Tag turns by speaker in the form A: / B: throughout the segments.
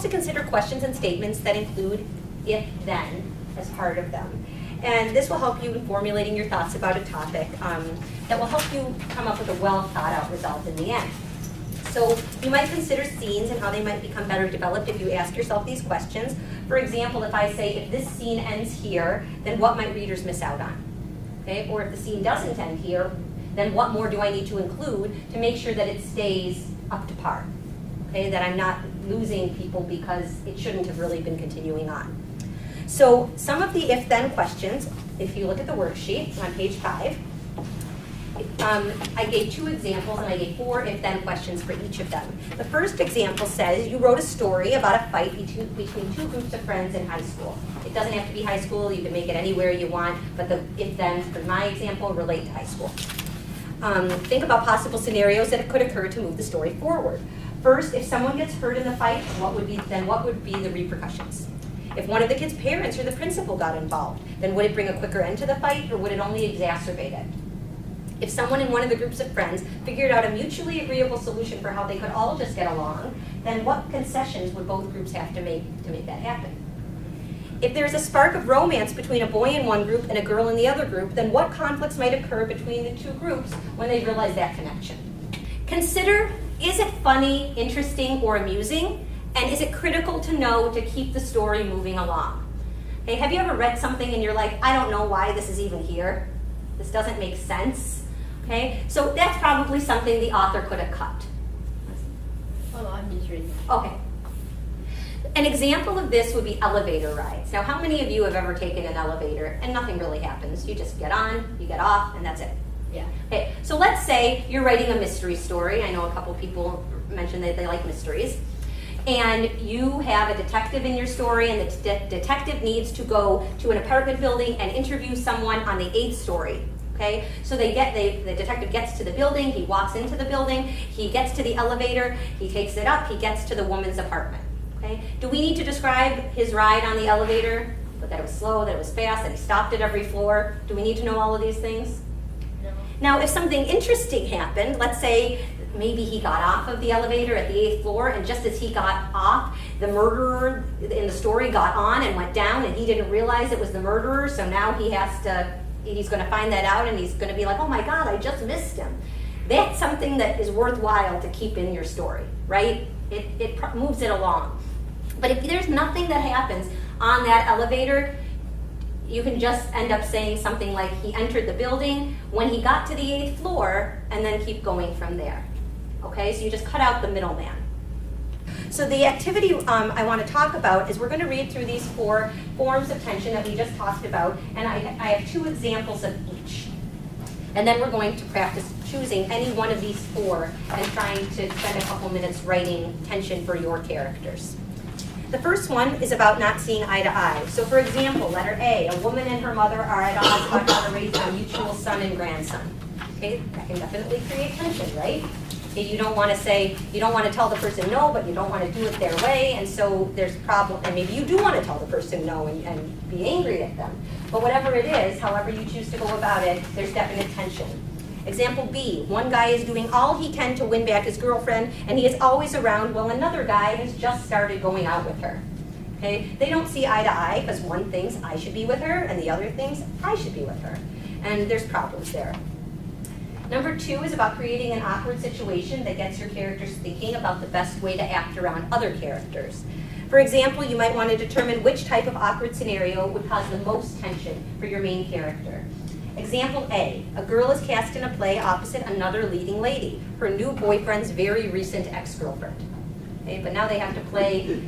A: to consider questions and statements that include if-then as part of them. And this will help you in formulating your thoughts about a topic that will help you come up with a well-thought-out result in the end. So you might consider scenes and how they might become better developed if you ask yourself these questions. For example, if I say, if this scene ends here, then what might readers miss out on? Okay? Or if the scene doesn't end here, then what more do I need to include to make sure that it stays up to par? Okay? That I'm not losing people because it shouldn't have really been continuing on. So some of the if-then questions, if you look at the worksheet on page 5, I gave 2 examples and I gave 4 if-then questions for each of them. The first example says you wrote a story about a fight between 2 groups of friends in high school. It doesn't have to be high school, you can make it anywhere you want, but the if-then for my example relate to high school. Think about possible scenarios that could occur to move the story forward. First, if someone gets hurt in the fight, what would be the repercussions? If one of the kids' parents or the principal got involved, then would it bring a quicker end to the fight or would it only exacerbate it? If someone in one of the groups of friends figured out a mutually agreeable solution for how they could all just get along, then what concessions would both groups have to make that happen? If there's a spark of romance between a boy in one group and a girl in the other group, then what conflicts might occur between the 2 groups when they realize that connection? Consider, is it funny, interesting, or amusing? And is it critical to know to keep the story moving along? Okay, have you ever read something and you're like, I don't know why this is even here? This doesn't make sense. Okay, so that's probably something the author could have cut.
B: Oh, I'm just reading.
A: Okay. An example of this would be elevator rides. Now, how many of you have ever taken an elevator and nothing really happens? You just get on, you get off, and that's it.
B: Yeah.
A: Okay, so let's say you're writing a mystery story. I know a couple people mentioned that they like mysteries. And you have a detective in your story, and the detective needs to go to an apartment building and interview someone on the 8th story. Okay, so the detective gets to the building, he walks into the building, he gets to the elevator, he takes it up, he gets to the woman's apartment. Okay, do we need to describe his ride on the elevator? But that it was slow, that it was fast, that he stopped at every floor? Do we need to know all of these things?
B: No.
A: Now, if something interesting happened, let's say maybe he got off of the elevator at the 8th floor, and just as he got off, the murderer in the story got on and went down, and he didn't realize it was the murderer, so now he's going to find that out, and he's going to be like, oh my God, I just missed him. That's something that is worthwhile to keep in your story, right? It moves it along. But if there's nothing that happens on that elevator, you can just end up saying something like, he entered the building when he got to the 8th floor, and then keep going from there. Okay, so you just cut out the middleman. So the activity I want to talk about is we're going to read through these 4 forms of tension that we just talked about, and I have 2 examples of each. And then we're going to practice choosing any one of these 4 and trying to spend a couple minutes writing tension for your characters. The first one is about not seeing eye to eye. So for example, letter A, a woman and her mother are at odds about how to raise a mutual son and grandson. Okay, that can definitely create tension, right? You don't want to tell the person no, but you don't want to do it their way, and so there's a problem, and maybe you do want to tell the person no and be angry at them. But whatever it is, however you choose to go about it, there's definite tension. Example B, one guy is doing all he can to win back his girlfriend, and he is always around while another guy has just started going out with her. Okay? They don't see eye to eye because one thinks I should be with her, and the other thinks I should be with her. And there's problems there. Number 2 is about creating an awkward situation that gets your characters thinking about the best way to act around other characters. For example, you might want to determine which type of awkward scenario would cause the most tension for your main character. Example A, a girl is cast in a play opposite another leading lady, her new boyfriend's very recent ex-girlfriend. Okay, but now they have to play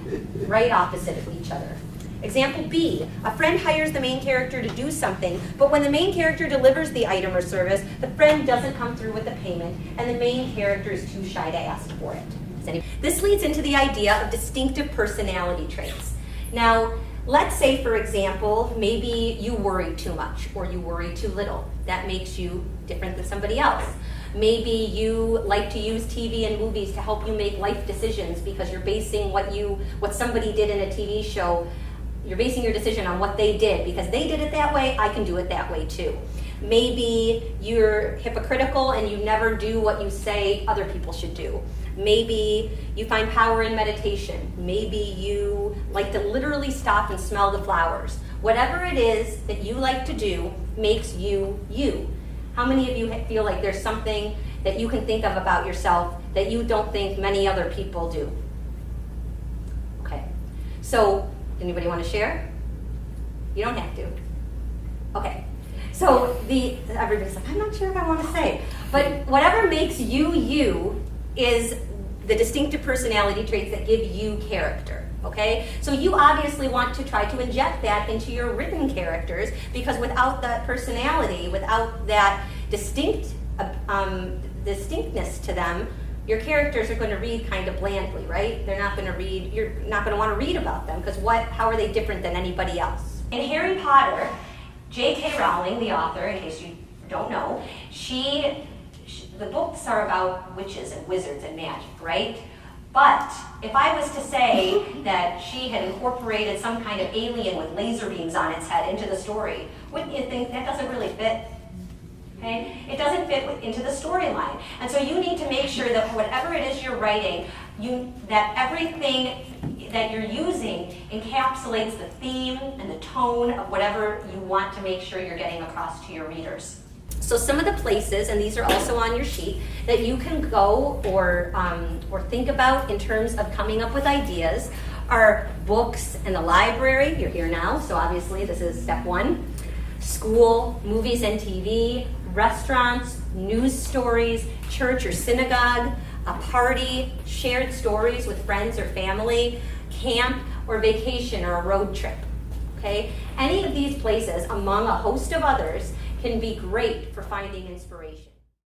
A: right opposite of each other. Example B, a friend hires the main character to do something, but when the main character delivers the item or service, the friend doesn't come through with the payment, and the main character is too shy to ask for it. This leads into the idea of distinctive personality traits. Now, let's say, for example, maybe you worry too much, or you worry too little. That makes you different than somebody else. Maybe you like to use TV and movies to help you make life decisions because you're basing what somebody did in a TV show. You're basing your decision on what they did. Because they did it that way, I can do it that way too. Maybe you're hypocritical and you never do what you say other people should do. Maybe you find power in meditation. Maybe you like to literally stop and smell the flowers. Whatever it is that you like to do makes you you. How many of you feel like there's something that you can think of about yourself that you don't think many other people do? Okay. So, anybody want to share? You don't have to. Okay. So everybody's like, I'm not sure if I want to say. But whatever makes you you is the distinctive personality traits that give you character. Okay? So you obviously want to try to inject that into your written characters, because without that personality, without that distinctness to them, your characters are going to read kind of blandly, right? They're not going to read, you're not going to want to read about them, because how are they different than anybody else? In Harry Potter, J.K. Rowling, the author, in case you don't know, the books are about witches and wizards and magic, right? But if I was to say that she had incorporated some kind of alien with laser beams on its head into the story, wouldn't you think that doesn't really fit? Okay? It doesn't fit into the storyline. And so you need to make sure that whatever it is you're writing, that everything that you're using encapsulates the theme and the tone of whatever you want to make sure you're getting across to your readers. So some of the places, and these are also on your sheet, that you can go or think about in terms of coming up with ideas are books and the library. You're here now, so obviously this is step one. School, movies and TV, restaurants, news stories, church or synagogue, a party, shared stories with friends or family, camp or vacation or a road trip. Okay? Any of these places, among a host of others, can be great for finding inspiration.